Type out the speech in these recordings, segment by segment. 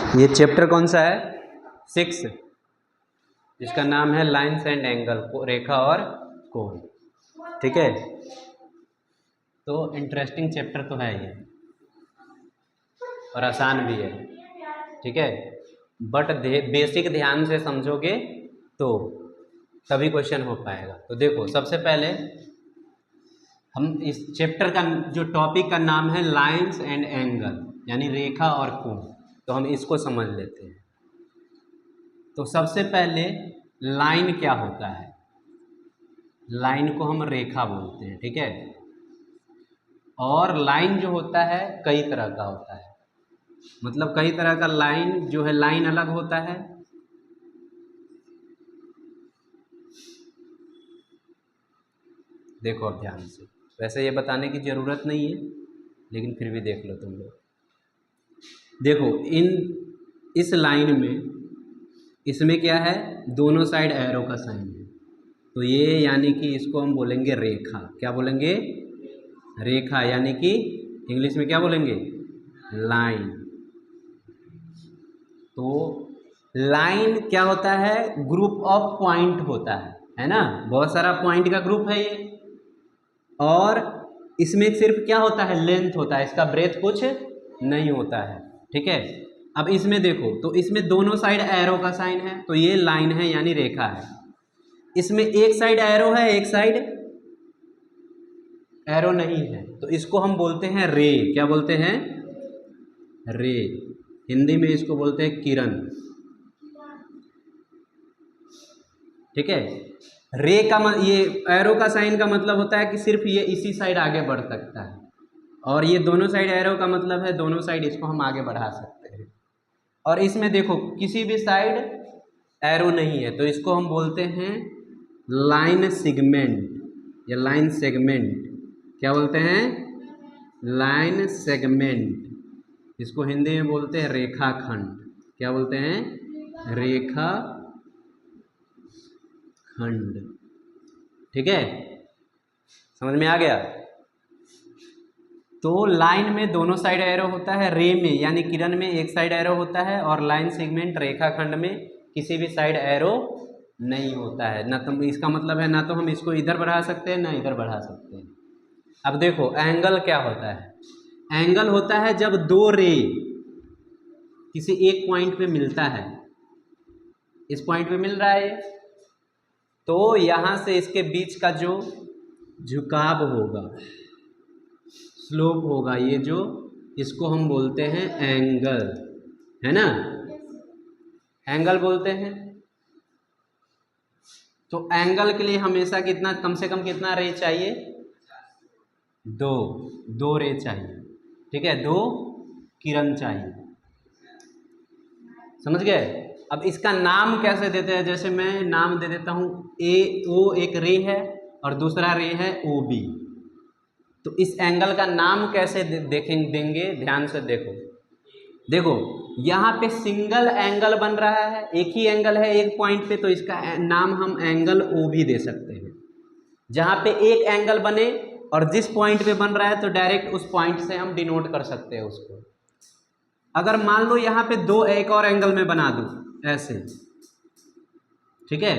ये चैप्टर कौन सा है? 6, जिसका नाम है लाइन्स एंड एंगल, रेखा और कोण। ठीक है, तो इंटरेस्टिंग चैप्टर तो है ये और आसान भी है। ठीक है, बट बेसिक ध्यान से समझोगे तो तभी क्वेश्चन हो पाएगा। तो देखो, सबसे पहले हम इस चैप्टर का जो टॉपिक का नाम है लाइन्स एंड एंगल, यानी रेखा और कोण, तो हम इसको समझ लेते हैं। तो सबसे पहले लाइन क्या होता है? लाइन को हम रेखा बोलते हैं। ठीक है, और लाइन जो होता है कई तरह का होता है, मतलब कई तरह का लाइन जो है, लाइन अलग होता है, देखो अब ध्यान से, वैसे ये बताने की ज़रूरत नहीं है लेकिन फिर भी देख लो तुम लोग। देखो, इस लाइन में, इसमें क्या है, दोनों साइड एरो का साइन है, तो ये यानी कि इसको हम बोलेंगे रेखा। क्या बोलेंगे? रेखा, यानी कि इंग्लिश में क्या बोलेंगे? लाइन। तो लाइन क्या होता है? ग्रुप ऑफ पॉइंट होता है ना, बहुत सारा पॉइंट का ग्रुप है ये, और इसमें सिर्फ क्या होता है? लेंथ होता है, इसका ब्रेथ कुछ नहीं होता है। ठीक है, अब इसमें देखो, तो इसमें दोनों साइड एरो का साइन है, तो ये लाइन है यानी रेखा है। इसमें एक साइड एरो है, एक साइड एरो नहीं है, तो इसको हम बोलते हैं रे। क्या बोलते हैं? रे। हिंदी में इसको बोलते हैं किरण। ठीक है, रे का ये एरो का साइन का मतलब होता है कि सिर्फ ये इसी साइड आगे बढ़ सकता है, और ये दोनों साइड एरो का मतलब है दोनों साइड इसको हम आगे बढ़ा सकते हैं। और इसमें देखो, किसी भी साइड एरो नहीं है, तो इसको हम बोलते हैं लाइन सेगमेंट या लाइन सेगमेंट। क्या बोलते हैं? Line segment. इसको हिंदी में बोलते हैं रेखाखंड। क्या बोलते हैं? रेखा खंड। ठीक है, समझ में आ गया? तो लाइन में दोनों साइड एरो होता है, रे में यानी किरण में एक साइड एरो होता है, और लाइन सेगमेंट रेखाखंड में किसी भी साइड एरो नहीं होता है ना। तो इसका मतलब है ना तो हम इसको इधर बढ़ा सकते हैं ना इधर बढ़ा सकते हैं। अब देखो, एंगल क्या होता है? एंगल होता है जब दो रे किसी एक पॉइंट पे मिलता है, इस पॉइंट पे मिल रहा है ये, तो यहाँ से इसके बीच का जो झुकाव होगा, स्लोप होगा, ये जो, इसको हम बोलते हैं एंगल, है ना, एंगल बोलते हैं। तो एंगल के लिए हमेशा कितना, कम से कम कितना रे चाहिए? दो रे चाहिए। ठीक है, दो किरण चाहिए। समझ गए? अब इसका नाम कैसे देते हैं? जैसे मैं नाम दे देता हूँ ए ओ, एक रे है, और दूसरा रे है ओ बी। तो इस एंगल का नाम कैसे देंगे? ध्यान से देखो। देखो, यहाँ पे सिंगल एंगल बन रहा है, एक ही एंगल है एक पॉइंट पे, तो इसका नाम हम एंगल ओ भी दे सकते हैं। जहाँ पे एक एंगल बने और जिस पॉइंट पे बन रहा है, तो डायरेक्ट उस पॉइंट से हम डिनोट कर सकते हैं उसको। अगर मान लो यहाँ पे दो एक और एंगल में बना दूँ ऐसे, ठीक है,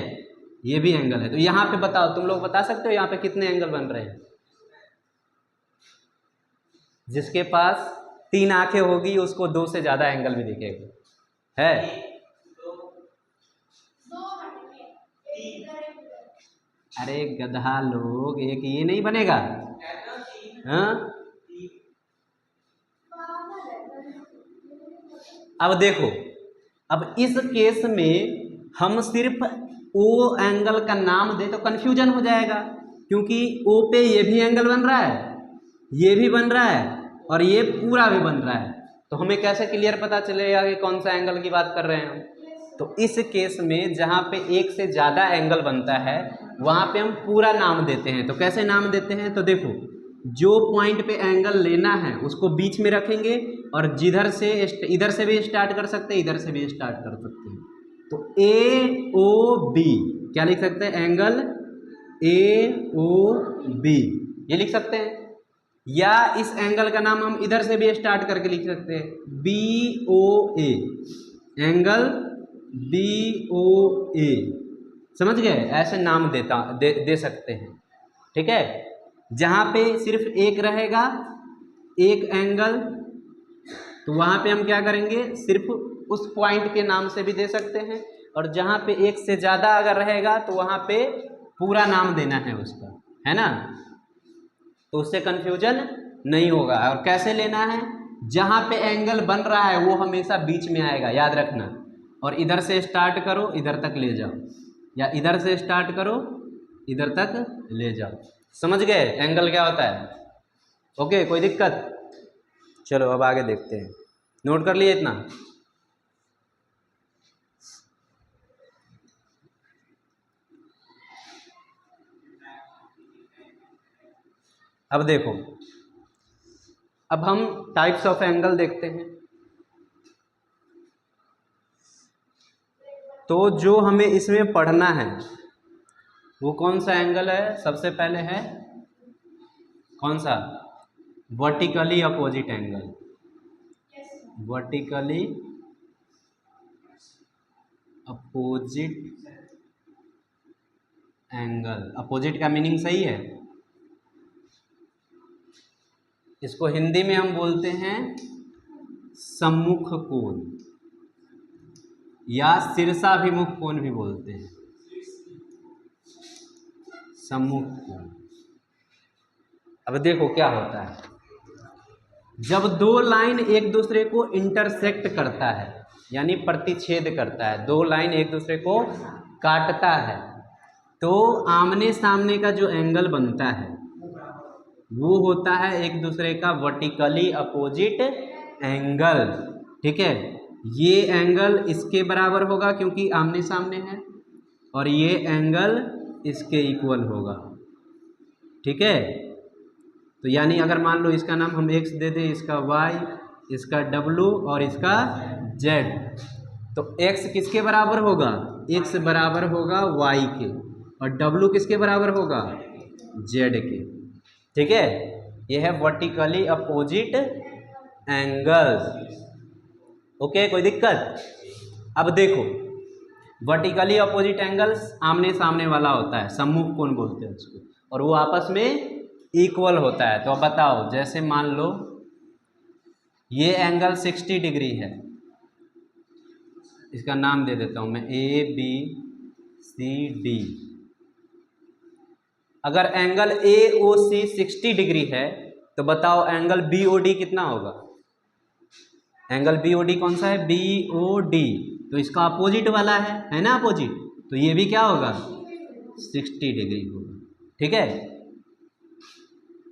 ये भी एंगल है, तो यहाँ पे बताओ, तुम लोग बता सकते हो यहाँ पे कितने एंगल बन रहे हैं? जिसके पास 3 आंखें होगी उसको 2 से ज्यादा एंगल भी दिखेगा, है? अरे गधा लोग, एक ये नहीं बनेगा? हाँ, अब देखो, अब इस केस में हम सिर्फ ओ एंगल का नाम दे तो कंफ्यूजन हो जाएगा, क्योंकि ओ पे ये भी एंगल बन रहा है, ये भी बन रहा है, और ये पूरा भी बन रहा है, तो हमें कैसे क्लियर पता चलेगा कि कौन सा एंगल की बात कर रहे हैं हम? तो इस केस में जहाँ पे एक से ज़्यादा एंगल बनता है वहाँ पे हम पूरा नाम देते हैं। तो कैसे नाम देते हैं? तो देखो, जो पॉइंट पे एंगल लेना है उसको बीच में रखेंगे, और जिधर से इधर से भी स्टार्ट कर सकते हैं, इधर से भी स्टार्ट कर सकते हैं। तो ए ओ बी क्या लिख सकते हैं? एंगल ए ओ बी, ये लिख सकते हैं। या इस एंगल का नाम हम इधर से भी स्टार्ट करके लिख सकते हैं, BOA, एंगल BOA, समझ गए? ऐसे नाम दे सकते हैं, ठीक है। जहाँ पे सिर्फ एक रहेगा, एक एंगल, तो वहाँ पे हम क्या करेंगे, सिर्फ उस पॉइंट के नाम से भी दे सकते हैं, और जहाँ पे एक से ज़्यादा अगर रहेगा तो वहाँ पे पूरा नाम देना है उसका, है ना। तो उससे कंफ्यूजन नहीं होगा। और कैसे लेना है, जहाँ पे एंगल बन रहा है वो हमेशा बीच में आएगा, याद रखना। और इधर से स्टार्ट करो, इधर तक ले जाओ, या इधर से स्टार्ट करो, इधर तक ले जाओ। समझ गए एंगल क्या होता है? ओके, कोई दिक्कत? चलो अब आगे देखते हैं। नोट कर लिए इतना? अब देखो, अब हम टाइप्स ऑफ एंगल देखते हैं। तो जो हमें इसमें पढ़ना है वो कौन सा एंगल है? सबसे पहले है कौन सा? Vertically opposite angle. Vertically opposite angle. Opposite का मीनिंग सही है? इसको हिंदी में हम बोलते हैं सम्मुख कोण, या शीर्षाभिमुख कोण भी बोलते हैं, सम्मुख कोण। अब देखो क्या होता है, जब दो लाइन एक दूसरे को इंटरसेक्ट करता है, यानी प्रतिच्छेद करता है, दो लाइन एक दूसरे को काटता है, तो आमने सामने का जो एंगल बनता है वो होता है एक दूसरे का वर्टिकली अपोजिट एंगल, ठीक है। ये एंगल इसके बराबर होगा क्योंकि आमने सामने है, और ये एंगल इसके इक्वल होगा, ठीक है। तो यानी अगर मान लो इसका नाम हम x दे दें, इसका y, इसका w और इसका z, तो x किसके बराबर होगा? x बराबर होगा y के, और w किसके बराबर होगा? z के, ठीक है। यह है वर्टिकली अपोजिट एंगल्स। ओके, कोई दिक्कत? अब देखो, वर्टिकली अपोजिट एंगल्स आमने सामने वाला होता है, सम्मुख कोण बोलते हैं उसको, और वो आपस में इक्वल होता है। तो अब बताओ, जैसे मान लो ये एंगल 60 डिग्री है, इसका नाम दे देता हूं मैं ABCD। अगर एंगल AOC 60 डिग्री है तो बताओ एंगल BOD कितना होगा? एंगल BOD कौन सा है? BOD, तो इसका अपोजिट वाला है ना, अपोजिट, तो ये भी क्या होगा? 60 डिग्री होगा, ठीक है।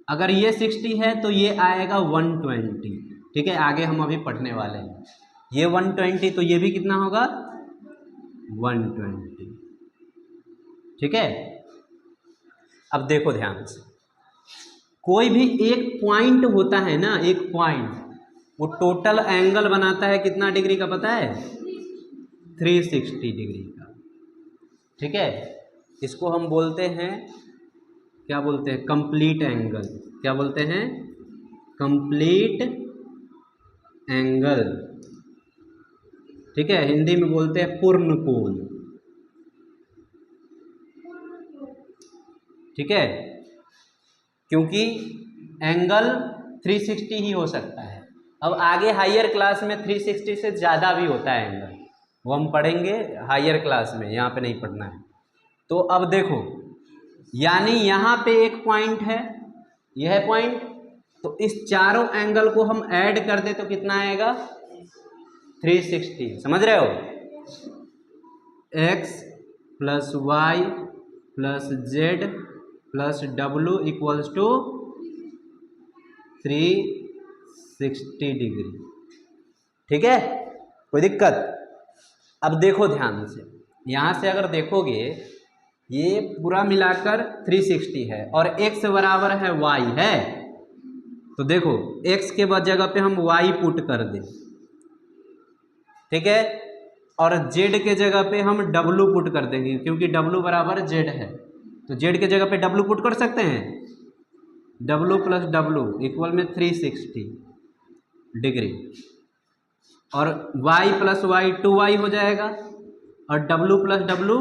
अगर ये 60 है तो ये आएगा 120, ठीक है। आगे हम अभी पढ़ने वाले हैं। ये 120 तो ये भी कितना होगा? 120, ठीक है। अब देखो ध्यान से, कोई भी एक पॉइंट होता है ना, एक पॉइंट, वो टोटल एंगल बनाता है कितना डिग्री का पता है? 360 डिग्री का, ठीक है। इसको हम बोलते हैं, क्या बोलते हैं? Complete angle. क्या बोलते हैं? कंप्लीट एंगल, ठीक है। हिंदी में बोलते हैं पूर्ण कोण, ठीक है, क्योंकि एंगल 360 ही हो सकता है। अब आगे हायर क्लास में 360 से ज़्यादा भी होता है एंगल, वो हम पढ़ेंगे हायर क्लास में, यहाँ पे नहीं पढ़ना है। तो अब देखो, यानी यहाँ पे एक पॉइंट है, यह पॉइंट, तो इस चारों एंगल को हम ऐड कर दे तो कितना आएगा? 360, समझ रहे हो? x plus y plus z plus W equals to 360 degree, ठीक है। कोई दिक्कत? अब देखो ध्यान से, यहाँ से अगर देखोगे ये पूरा मिलाकर 360 है, और x बराबर है y है, तो देखो x के बाद जगह पे हम y पुट कर दें, ठीक है, और z के जगह पे हम w पुट कर देंगे, क्योंकि w बराबर z है, तो z के जगह पे w पुट कर सकते हैं, W प्लस W इक्वल में 360 डिग्री, और y प्लस वाई 2y हो जाएगा, और W प्लस W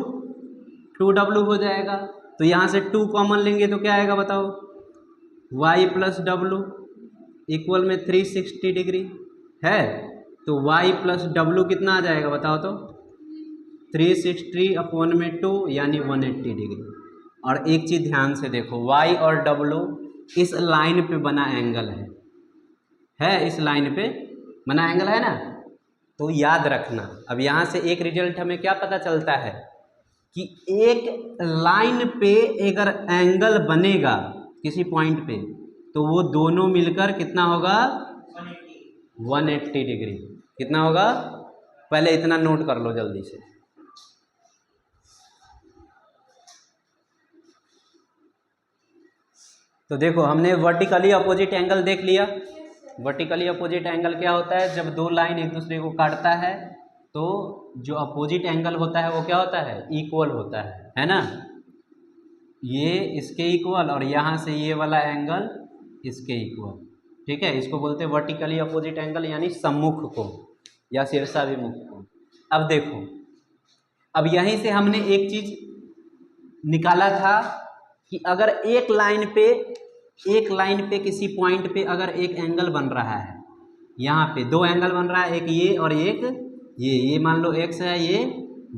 2W हो जाएगा। तो यहाँ से 2 कॉमन लेंगे तो क्या आएगा बताओ, y प्लस W इक्वल में 360 डिग्री है, तो y प्लस W कितना आ जाएगा बताओ तो, 360 अपॉन में 2 यानी 180 डिग्री। और एक चीज़ ध्यान से देखो, y और W इस लाइन पे बना एंगल है इस लाइन पे बना एंगल है ना। तो याद रखना, अब यहाँ से एक रिजल्ट हमें क्या पता चलता है कि एक लाइन पे अगर एंगल बनेगा किसी पॉइंट पे तो वो दोनों मिलकर कितना होगा, 180 डिग्री। कितना होगा, पहले इतना नोट कर लो जल्दी से। तो देखो हमने वर्टिकली अपोजिट एंगल देख लिया। वर्टिकली अपोजिट एंगल क्या होता है, जब दो लाइन एक दूसरे को काटता है तो जो अपोजिट एंगल होता है वो क्या होता है, इक्वल होता है ना। ये इसके इक्वल और यहाँ से ये वाला एंगल इसके इक्वल, ठीक है। इसको बोलते हैं वर्टिकली अपोजिट एंगल, यानी सम्मुख कोण या शीर्षाभिमुख कोण। अब देखो, अब यहीं से हमने एक चीज निकाला था कि अगर एक लाइन पे किसी पॉइंट पे अगर एक एंगल बन रहा है, यहाँ पे दो एंगल बन रहा है, एक ये और एक ये मान लो x है, ये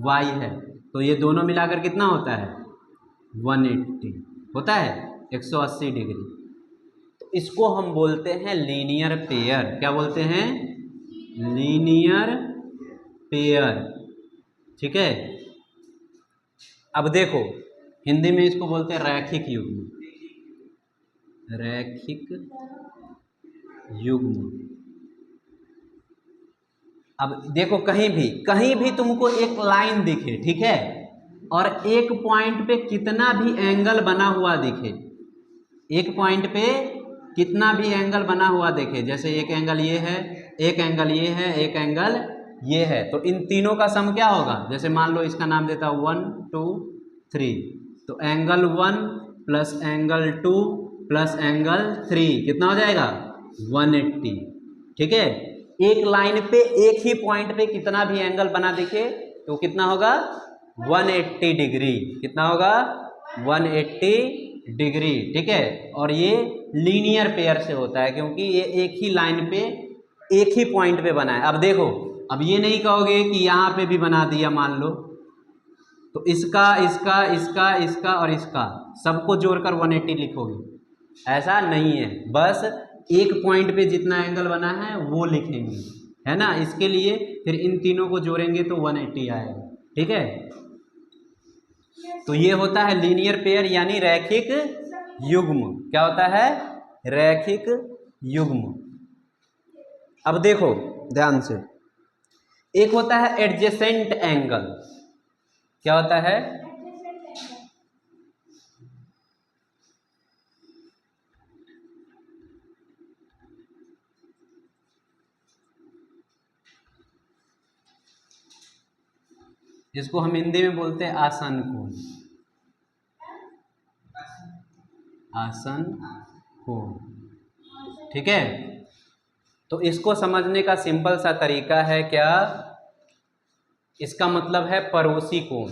y है, तो ये दोनों मिलाकर कितना होता है, 180 होता है, 180 डिग्री। तो इसको हम बोलते हैं लीनियर पेयर। क्या बोलते हैं, लीनियर पेयर, ठीक है। अब देखो हिंदी में इसको बोलते हैं रैखिक युग्म, रैखिक युग्म। अब देखो कहीं भी तुमको एक लाइन दिखे, ठीक है, और एक पॉइंट पे कितना भी एंगल बना हुआ दिखे, एक पॉइंट पे कितना भी एंगल बना हुआ देखे, जैसे एक एंगल ये है, एक एंगल ये है, एक एंगल ये है, तो इन तीनों का सम क्या होगा। जैसे मान लो इसका नाम देता हूँ 1 2 3, तो angle 1 plus angle 2 plus angle 3 कितना हो जाएगा, 180, ठीक है। एक लाइन पे एक ही पॉइंट पे कितना भी एंगल बना दिखे तो कितना होगा, 180 डिग्री। कितना होगा, 180 डिग्री, ठीक है। और ये लीनियर पेयर से होता है क्योंकि ये एक ही लाइन पे एक ही पॉइंट पे बना है। अब देखो, अब ये नहीं कहोगे कि यहाँ पे भी बना दिया मान लो, तो इसका इसका इसका इसका और इसका सबको जोड़कर 180 लिखोगे, ऐसा नहीं है। बस एक पॉइंट पे जितना एंगल बना है वो लिखेंगे, है ना। इसके लिए फिर इन तीनों को जोड़ेंगे तो 180 आएगा, ठीक है। तो ये होता है लीनियर पेयर यानी रैखिक युग्म। क्या होता है, रैखिक युग्म। अब देखो ध्यान से, एक होता है एडजेसेंट एंगल। क्या होता है, जिसको हम हिंदी में बोलते हैं आसन कोण, आसन कोण, ठीक है। तो इसको समझने का सिंपल सा तरीका है क्या, इसका मतलब है पड़ोसी कोण।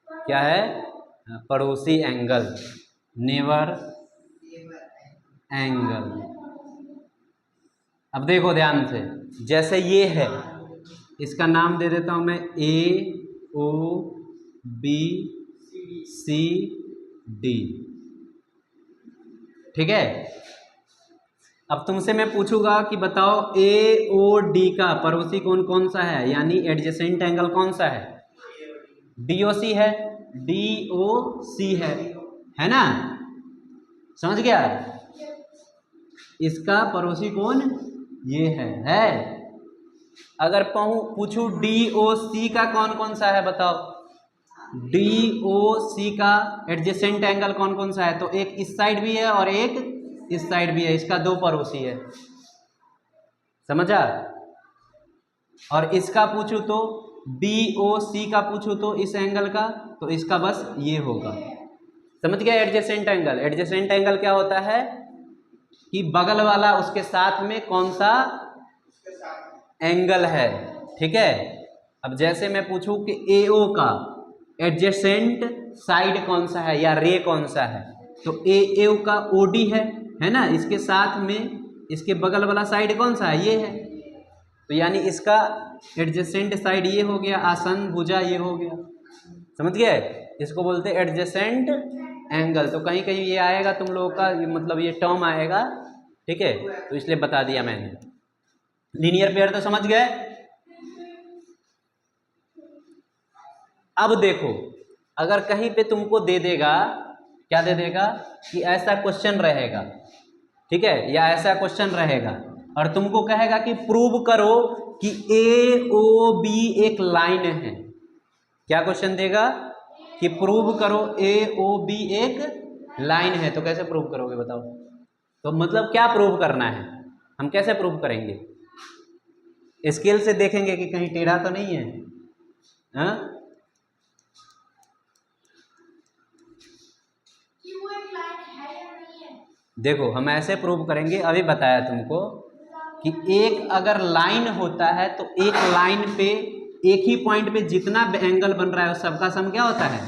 क्या है, पड़ोसी एंगल, नेबर एंगल। अब देखो ध्यान से, जैसे ये है, इसका नाम दे देता हूं मैं AOBCD, ठीक है। अब तुमसे मैं पूछूंगा कि बताओ AOD का पड़ोसी कोण कौन सा है, यानी एडजेसेंट एंगल कौन सा है, DOC है, DOC है ना, समझ गया। इसका पड़ोसी कोण ये है। अगर पूछूं DOC का कौन कौन सा है बताओ, DOC का एडजेसेंट एंगल कौन कौन सा है, तो एक इस साइड भी है और एक इस साइड भी है, इसका दो पड़ोसी है, समझा। और इसका पूछूं तो BOC का पूछूं तो इस एंगल का, तो इसका बस ये होगा, समझ गया। एडजेसेंट एंगल, एडजेसेंट एंगल क्या होता है, कि बगल वाला उसके साथ में कौन सा एंगल है। ठीक है, अब जैसे मैं पूछूं कि AO का एडजेसेंट साइड कौन सा है या रे कौन सा है, तो AO का OD है ना, इसके साथ में इसके बगल वाला साइड कौन सा है, ये है। तो यानी इसका एडजेसेंट साइड ये हो गया, आसन भुजा ये हो गया। समझ गए, इसको बोलते हैं एडजेसेंट एंगल। तो कहीं कहीं ये आएगा तुम लोगों का, मतलब ये टर्म आएगा। ठीक है, तो इसलिए बता दिया मैंने। लीनियर पेयर तो समझ गए। अब देखो, अगर कहीं पे तुमको दे देगा, क्या दे देगा कि ऐसा क्वेश्चन रहेगा, ठीक है, या ऐसा क्वेश्चन रहेगा और तुमको कहेगा कि प्रूव करो कि AOB एक लाइन है। क्या क्वेश्चन देगा कि प्रूव करो AOB एक लाइन है, तो कैसे प्रूव करोगे बताओ। तो मतलब क्या प्रूव करना है, हम कैसे प्रूव करेंगे। स्केल से देखेंगे कि कहीं टेढ़ा तो नहीं है, हाँ? देखो हम ऐसे प्रूव करेंगे, अभी बताया तुमको कि एक अगर लाइन होता है तो एक लाइन पे एक ही पॉइंट पे जितना एंगल बन रहा है उस सबका सम क्या होता है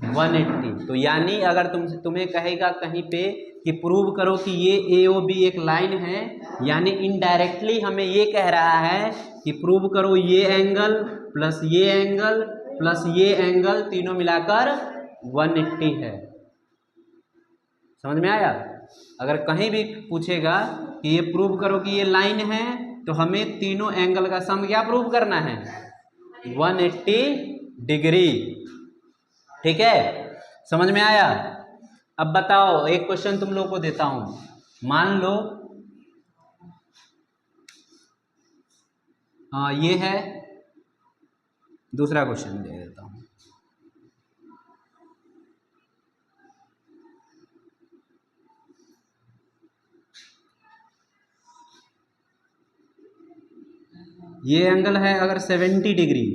180। तो यानी अगर तुम्हें कहेगा कहीं पे कि प्रूव करो कि ये AOB एक लाइन है, यानी इनडायरेक्टली हमें ये कह रहा है कि प्रूव करो ये एंगल प्लस ये एंगल प्लस ये एंगल तीनों मिलाकर 180 है। समझ में आया। अगर कहीं भी पूछेगा कि ये प्रूव करो कि ये लाइन है, तो हमें तीनों एंगल का सम क्या प्रूव करना है 180 डिग्री। ठीक है, समझ में आया। अब बताओ, एक क्वेश्चन तुम लोग को देता हूं, मान लो ये है, दूसरा क्वेश्चन दे देता हूं। ये एंगल है अगर 70 डिग्री,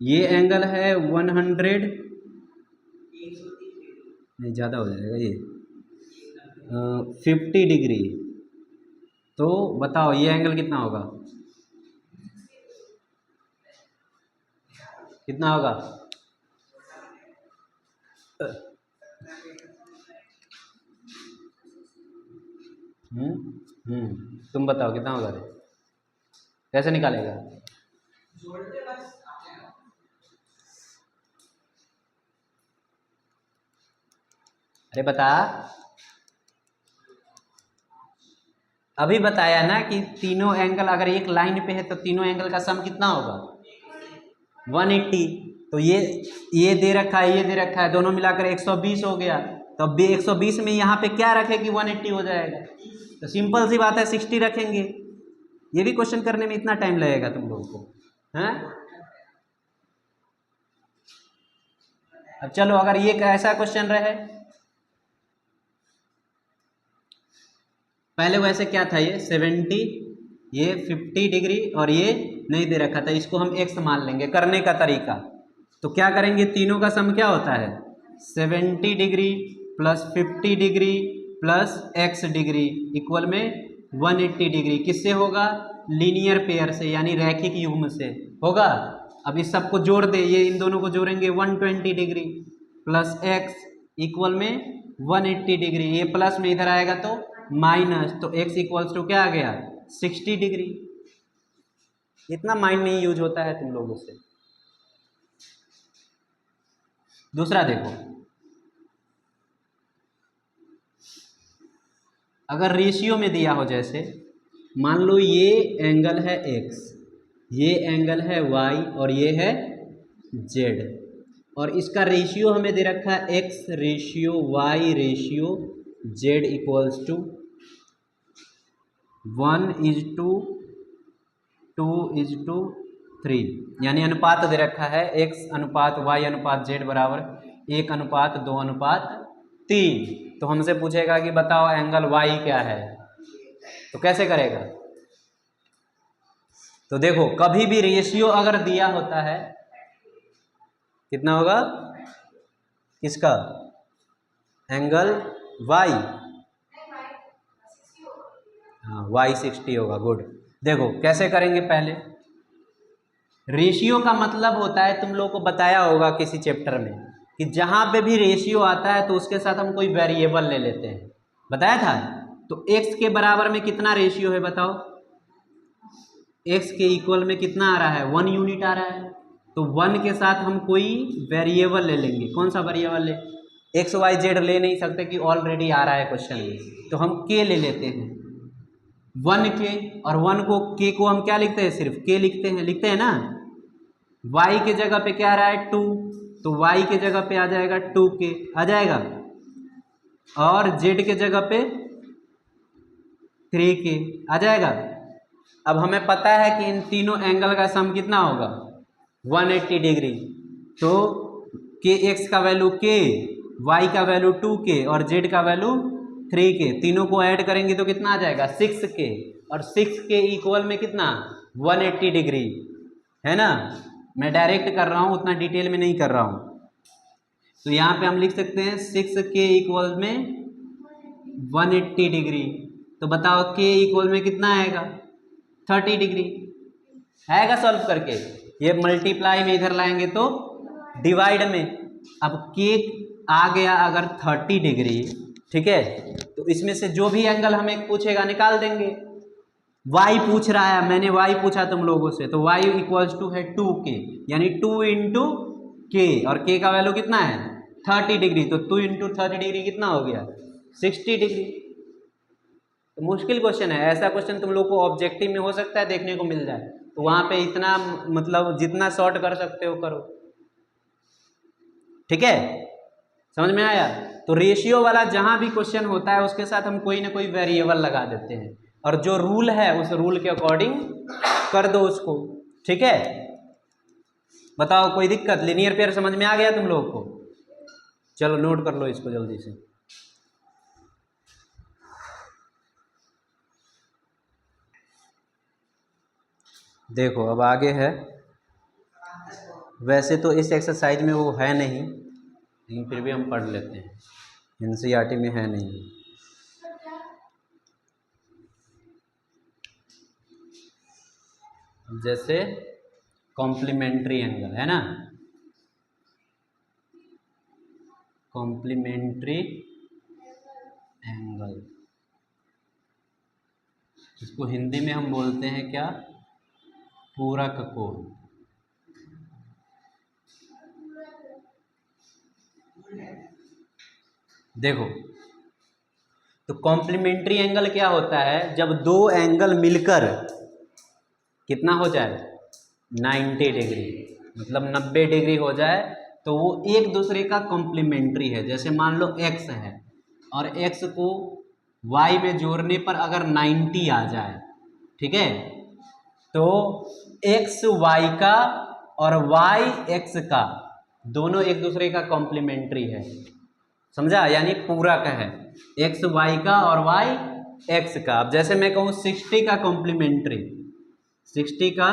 ये एंगल है 100, नहीं ज़्यादा हो जाएगा ये 50 डिग्री। तो बताओ ये एंगल कितना होगा, कितना होगा। तुम बताओ कितना होगा रे, कैसे निकालेगा। अरे बता, अभी बताया ना कि तीनों एंगल अगर एक लाइन पे है तो तीनों एंगल का सम कितना होगा 180। तो ये दे रखा है, ये दे रखा है, दोनों मिलाकर 120 हो गया। तो अब 120 में यहाँ पे क्या रखे कि 180 हो जाएगा। तो सिंपल सी बात है 60 रखेंगे। ये भी क्वेश्चन करने में इतना टाइम लगेगा तुम लोगों को, हैं। अब चलो, अगर ये ऐसा क्वेश्चन रहे, पहले वैसे क्या था, ये 70, ये 50 डिग्री और ये नहीं दे रखा था, इसको हम x मान लेंगे। करने का तरीका तो क्या करेंगे, तीनों का सम क्या होता है 70 degree plus 50 degree plus x degree equal में 180 डिग्री। किससे होगा, लीनियर पेयर से, यानी रैखिक युग्म से होगा। अब इस सबको जोड़ दे, ये इन दोनों को जोड़ेंगे 120 डिग्री प्लस x इक्वल में 180 डिग्री। ये प्लस में इधर आएगा तो माइनस, तो x इक्वल्स टू क्या आ गया 60 डिग्री। इतना माइंड नहीं यूज होता है तुम लोगों से। दूसरा देखो, अगर रेशियो में दिया हो, जैसे मान लो ये एंगल है x, ये एंगल है y और ये है z, और इसका रेशियो हमें दे रखा है x ratio y ratio z equals to 1:2:3, यानी अनुपात दे रखा है x अनुपात y अनुपात z बराबर 1:2:3। तो हमसे पूछेगा कि बताओ एंगल y क्या है, तो कैसे करेगा। तो देखो, कभी भी रेशियो अगर दिया होता है, कितना होगा किसका, एंगल y, हाँ y60 होगा। गुड। देखो कैसे करेंगे, पहले रेशियो का मतलब होता है, तुम लोग को बताया होगा किसी चैप्टर में, कि जहां पे भी रेशियो आता है तो उसके साथ हम कोई वेरिएबल ले लेते हैं, बताया था। तो x के बराबर में कितना रेशियो है बताओ, x के इक्वल में कितना आ रहा है, 1 यूनिट आ रहा है। तो 1 के साथ हम कोई वेरिएबल ले लेंगे। कौन सा वेरिएबल ले, एक्स वाई जेड ले नहीं सकते कि ऑलरेडी आ रहा है क्वेश्चन में, तो हम k ले लेते हैं 1 के, और 1 को k को हम क्या लिखते हैं, सिर्फ k लिखते हैं ना। y के जगह पे क्या आ रहा है 2, तो y के जगह पे आ जाएगा 2k आ जाएगा, और z के जगह पे 3k आ जाएगा। अब हमें पता है कि इन तीनों एंगल का सम कितना होगा 180 डिग्री। तो के एक्स का वैल्यू k, y का वैल्यू 2k और z का वैल्यू 3k, तीनों को ऐड करेंगे तो कितना आ जाएगा 6k, और 6k इक्वल में कितना 180 डिग्री, है ना। मैं डायरेक्ट कर रहा हूँ, उतना डिटेल में नहीं कर रहा हूँ। तो यहाँ पे हम लिख सकते हैं 6k इक्वल में 180 डिग्री। तो बताओ k इक्वल में कितना आएगा 30 डिग्री, आएगा सॉल्व करके। ये मल्टीप्लाई में इधर लाएंगे तो डिवाइड में। अब k आ गया अगर 30 डिग्री, ठीक है, तो इसमें से जो भी एंगल हमें पूछेगा निकाल देंगे। y पूछ रहा है, मैंने y पूछा तुम लोगों से, तो y इक्वल्स टू है 2k, यानी 2 इंटू k, और k का वैल्यू कितना है 30 डिग्री, तो 2 इंटू 30 डिग्री कितना हो गया 60 डिग्री। तो मुश्किल क्वेश्चन है, ऐसा क्वेश्चन तुम लोग को ऑब्जेक्टिव में हो सकता है देखने को मिल जाए, तो वहां पे इतना मतलब जितना शॉर्ट कर सकते हो करो, ठीक है, समझ में आया। तो रेशियो वाला जहां भी क्वेश्चन होता है उसके साथ हम कोई ना कोई वेरिएबल लगा देते हैं, और जो रूल है उस रूल के अकॉर्डिंग कर दो उसको, ठीक है। बताओ कोई दिक्कत, लीनियर पेयर समझ में आ गया तुम लोगों को। चलो नोट कर लो इसको जल्दी से। देखो अब आगे है, वैसे तो इस एक्सरसाइज में वो है नहीं, लेकिन फिर भी हम पढ़ लेते हैं, एनसीईआरटी में है नहीं। जैसे कॉम्प्लीमेंट्री एंगल है ना, कॉम्प्लीमेंट्री एंगल, इसको हिंदी में हम बोलते हैं क्या, पूरक कोण। देखो तो कॉम्प्लीमेंट्री एंगल क्या होता है, जब दो एंगल मिलकर कितना हो जाए 90 डिग्री, मतलब 90 डिग्री हो जाए, तो वो एक दूसरे का कॉम्प्लीमेंट्री है। जैसे मान लो x है और x को y में जोड़ने पर अगर 90 आ जाए, ठीक है, तो x y का और y x का दोनों एक दूसरे का कॉम्प्लीमेंट्री है, समझा, यानी पूरक है, x y का और y x का। अब जैसे मैं कहूँ 60 का कॉम्प्लीमेंट्री, 60 का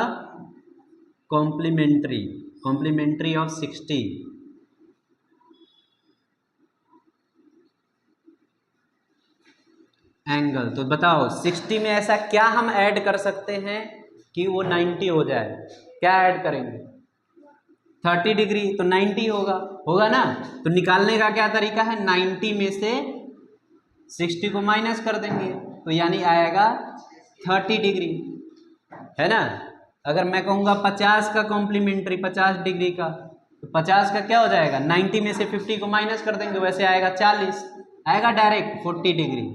कॉम्प्लीमेंट्री, कॉम्प्लीमेंट्री ऑफ 60 एंगल, तो बताओ 60 में ऐसा क्या हम ऐड कर सकते हैं कि वो 90 हो जाए, क्या ऐड करेंगे 30 डिग्री, तो 90 होगा ना। तो निकालने का क्या तरीका है, 90 में से 60 को माइनस कर देंगे, तो यानी आएगा 30 डिग्री, है ना। अगर मैं कहूँगा 50 का कॉम्प्लीमेंट्री 50 डिग्री का, तो 50 का क्या हो जाएगा 90 में से 50 को माइनस कर देंगे, वैसे आएगा 40, आएगा डायरेक्ट 40 डिग्री,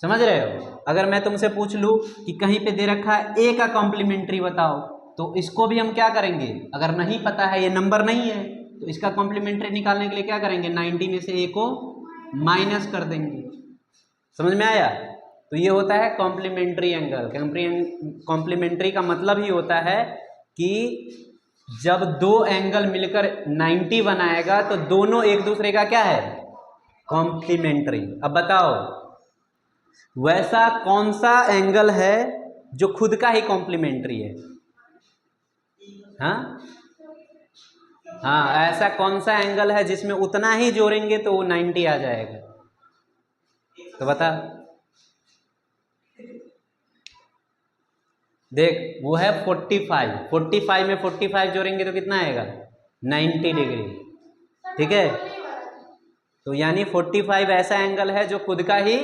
समझ रहे हो। अगर मैं तुमसे पूछ लूँ कि कहीं पे दे रखा है ए का कॉम्प्लीमेंट्री बताओ, तो इसको भी हम क्या करेंगे, अगर नहीं पता है, ये नंबर नहीं है, तो इसका कॉम्प्लीमेंट्री निकालने के लिए क्या करेंगे 90 में से ए को माइनस कर देंगे, समझ में आया। तो ये होता है कॉम्प्लीमेंट्री एंगल। कॉम्प्लीमेंट्री का मतलब ही होता है कि जब दो एंगल मिलकर 90 बनाएगा तो दोनों एक दूसरे का क्या है कॉम्प्लीमेंट्री। अब बताओ वैसा कौन सा एंगल है जो खुद का ही कॉम्प्लीमेंट्री है, हाँ ऐसा कौन सा एंगल है जिसमें उतना ही जोड़ेंगे तो वो 90 आ जाएगा, तो बता। देख वो है 45, 45 में 45 जोड़ेंगे तो कितना आएगा 90 डिग्री। ठीक है, तो यानी 45 ऐसा एंगल है जो खुद का ही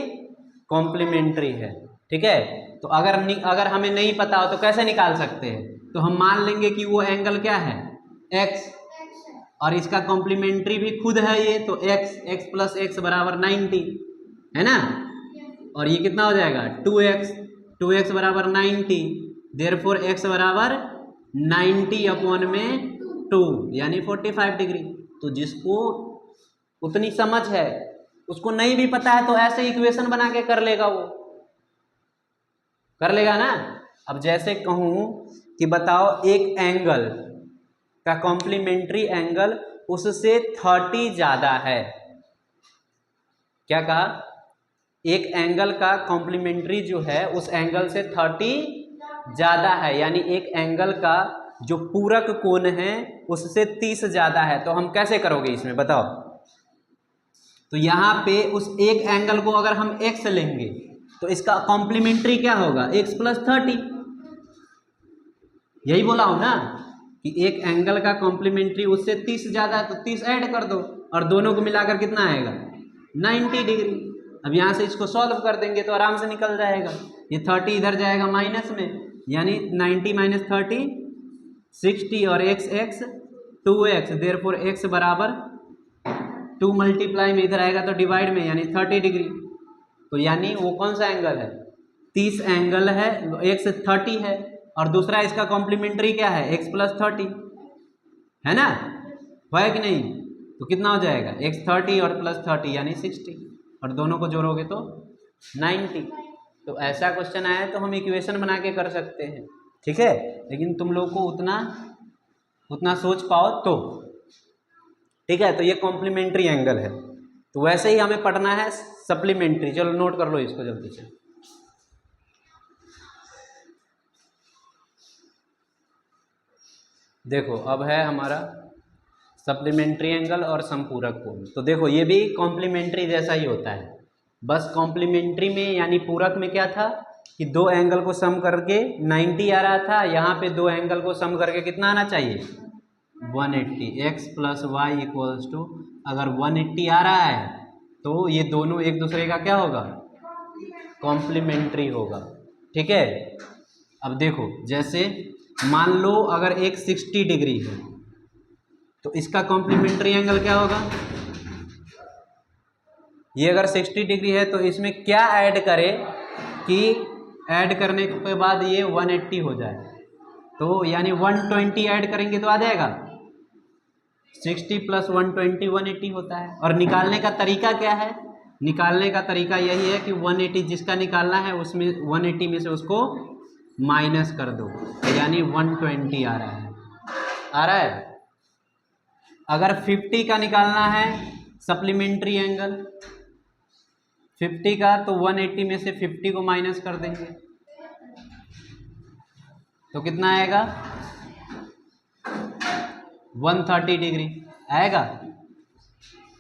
कॉम्प्लीमेंट्री है। ठीक है, तो अगर हमें नहीं पता हो तो कैसे निकाल सकते हैं, तो हम मान लेंगे कि वो एंगल क्या है x, और इसका कॉम्प्लीमेंट्री भी खुद है ये, तो x प्लस एक्स बराबर 90 है ना, और ये कितना हो जाएगा 2x बराबर 90, देयरफॉर x बराबर 90 अपॉन में 2 यानी 45 डिग्री। तो जिसको उतनी समझ है, उसको नहीं भी पता है तो ऐसे इक्वेशन बना के कर लेगा, वो कर लेगा ना। अब जैसे कहूं कि बताओ एक एंगल का कॉम्प्लीमेंट्री एंगल उससे 30 ज्यादा है, क्या कहा, एक एंगल का कॉम्प्लीमेंट्री जो है उस एंगल से 30 ज्यादा है, यानी एक एंगल का जो पूरक कोण है उससे 30 ज्यादा है, तो हम कैसे करोगे इसमें बताओ। तो यहां पे उस एक एंगल को अगर हम x लेंगे तो इसका कॉम्प्लीमेंट्री क्या होगा x प्लस 30, यही बोला हूं ना कि एक एंगल का कॉम्प्लीमेंट्री उससे 30 ज्यादा है तो 30 ऐड कर दो और दोनों को मिलाकर कितना आएगा 90 डिग्री। अब यहां से इसको सॉल्व कर देंगे तो आराम से निकल जाएगा, ये 30 इधर जाएगा माइनस में, यानी 90 माइनस 30 60 और x 2x, देयरफॉर x बराबर 2 मल्टीप्लाई में इधर आएगा तो डिवाइड में, यानी 30 डिग्री। तो यानी वो कौन सा एंगल है 30 एंगल है, x 30 है और दूसरा इसका कॉम्प्लीमेंट्री क्या है x प्लस 30 है ना, है कि नहीं। तो कितना हो जाएगा x 30 और प्लस 30 यानी 60, और दोनों को जोड़ोगे तो 90। तो ऐसा क्वेश्चन आया तो हम इक्वेशन बना के कर सकते हैं। ठीक है, लेकिन तुम लोग को उतना सोच पाओ तो। ठीक है, तो ये कॉम्प्लीमेंट्री एंगल है। तो वैसे ही हमें पढ़ना है सप्लीमेंट्री, चलो नोट कर लो इसको जल्दी से। देखो अब है हमारा सप्लीमेंट्री एंगल और संपूरक कोण। तो देखो ये भी कॉम्प्लीमेंट्री जैसा ही होता है, बस कॉम्प्लीमेंट्री में यानी पूरक में क्या था कि दो एंगल को सम करके 90 आ रहा था, यहाँ पे दो एंगल को सम करके कितना आना चाहिए 180, x plus y equals to, अगर 180 आ रहा है तो ये दोनों एक दूसरे का क्या होगा कॉम्प्लीमेंट्री होगा। ठीक है, अब देखो जैसे मान लो अगर एक 60 डिग्री है तो इसका कॉम्प्लीमेंट्री एंगल क्या होगा, ये अगर 60 डिग्री है तो इसमें क्या ऐड करे कि ऐड करने के बाद ये 180 हो जाए, तो यानी 120 ऐड करेंगे तो आ जाएगा 60 प्लस 120 180 होता है। और निकालने का तरीका क्या है, निकालने का तरीका यही है कि 180 जिसका निकालना है उसमें 180 में से उसको माइनस कर दो, यानी 120 आ रहा है। अगर 50 का निकालना है सप्लीमेंट्री एंगल 50 का, तो 180 में से 50 को माइनस कर देंगे तो कितना आएगा 130 डिग्री आएगा।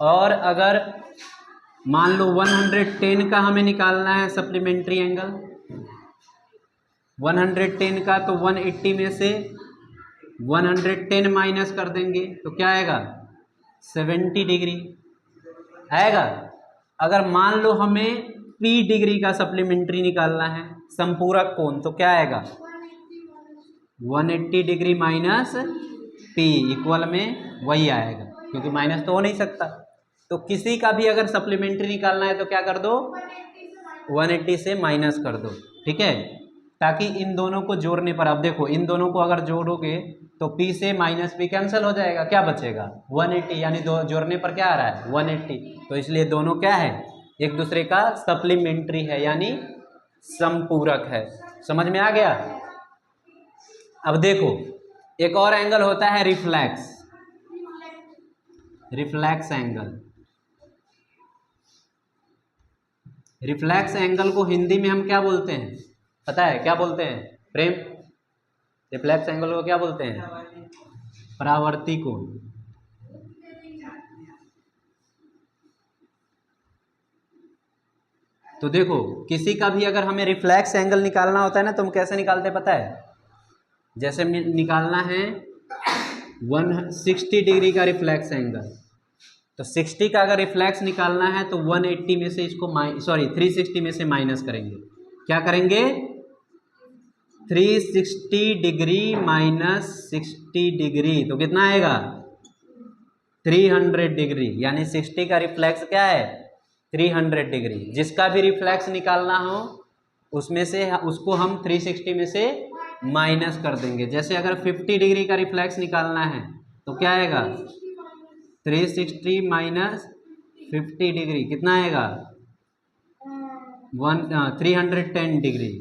और अगर मान लो 110 का हमें निकालना है सप्लीमेंट्री एंगल, 110 का, तो 180 में से 110 माइनस कर देंगे तो क्या आएगा 70 डिग्री आएगा। अगर मान लो हमें P डिग्री का सप्लीमेंट्री निकालना है संपूरक कोण, तो क्या आएगा 180 डिग्री माइनस P इक्वल में वही आएगा, क्योंकि माइनस तो हो नहीं सकता। तो किसी का भी अगर सप्लीमेंट्री निकालना है तो क्या कर दो 180 से माइनस कर दो। ठीक है, ताकि इन दोनों को जोड़ने पर, अब देखो इन दोनों को अगर जोड़ोगे तो P से माइनस P कैंसिल हो जाएगा, क्या बचेगा 180, यानी दो जोड़ने पर क्या आ रहा है 180। तो इसलिए दोनों क्या है एक दूसरे का सप्लीमेंट्री है यानी संपूरक है। समझ में आ गया। अब देखो एक और एंगल होता है रिफ्लेक्स एंगल। रिफ्लेक्स एंगल को हिंदी में हम क्या बोलते हैं पता है, क्या बोलते हैं प्रेम, रिफ्लेक्स एंगल को क्या बोलते हैं परावर्ती कोण। तो देखो किसी का भी अगर हमें रिफ्लेक्स एंगल निकालना होता है ना तो हम कैसे निकालते हैं पता है? जैसे निकालना है 160 डिग्री का रिफ्लेक्स एंगल, तो 60 का अगर रिफ्लेक्स निकालना है तो 180 में से इसको 360 में से माइनस करेंगे। क्या करेंगे? 360 डिग्री माइनस 60 डिग्री तो कितना आएगा? 300 डिग्री। यानी 60 का रिफ्लेक्स क्या है? 300 डिग्री। जिसका भी रिफ्लेक्स निकालना हो उसमें से उसको हम 360 में से माइनस कर देंगे। जैसे अगर 50 डिग्री का रिफ्लेक्स निकालना है तो क्या आएगा? 360 माइनस 50 डिग्री कितना आएगा? 310 डिग्री।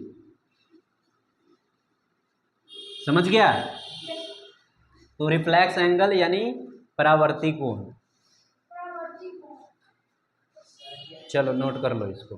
समझ गया? तो रिफ्लेक्स एंगल यानी परावर्ती कोण। चलो नोट कर लो इसको।